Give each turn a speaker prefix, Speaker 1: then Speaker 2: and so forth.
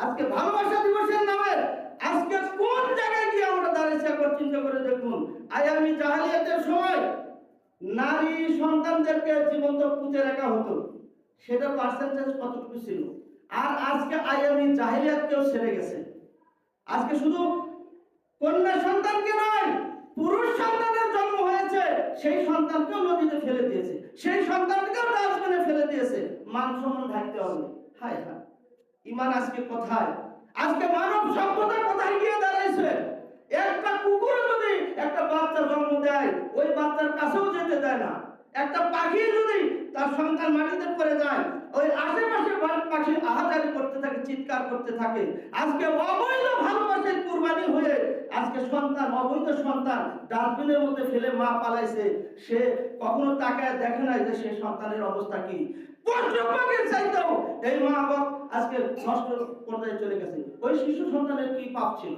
Speaker 1: আজকে ভালোবাসা দিবসের নামে আজকে কোন জায়গায় গিয়ে আমরা দাঁড়িয়েছি একবার চিন্তা করে দেখুন। আয়ামি জাহেলিয়াতের সময় নারী সন্তানদেরকে জীবন্ত পুঁতে রাখা হতো, সেটা পার্সেন্টেজ কতটুকু ছিল? আর আজকে আয়ামি জাহেলিয়াতকেও ছেড়ে গেছে। আজকে শুধু কন্যা সন্তানকে নয়, পুরুষ সন্তানের জন্ম হয়েছে, সেই সন্তানকেও নদীতে ফেলে দিয়েছে, সেই সন্তানকেও ডাস্টবিনে ফেলে দিয়েছে। মান সম্মান থাকতে হবে। হায় হায়, ইমান আজকে কোথায়? আজকে মানব সভ্যতা কোথায় গিয়ে দাঁড়াইছে? একটা কুকুর যদি একটা বাচ্চা জন্ম দেয়, ওই বাচ্চার কাছেও যেতে দেয় না। একটা পাখি যদি তার সন্তান মাটিতে পড়ে যায়, ওই আশেপাশে পাখি আহাজারি করতে থাকে, চিৎকার করতে থাকে। আজকে অবৈধ ভালোবাসায় কুরবানি হয়ে আজকে সন্তান, অবৈধ সন্তান ডাস্টবিনের মধ্যে ফেলে মা পালাইছে। সে কখনো তাকায় দেখে নাই যে সে সন্তানের অবস্থা কি। পশুপাখির চাইতেও এই মা বাপ আজকে নষ্ট পর্যায়ে চলে গেছে। ওই শিশু সন্তানের কি পাপ ছিল?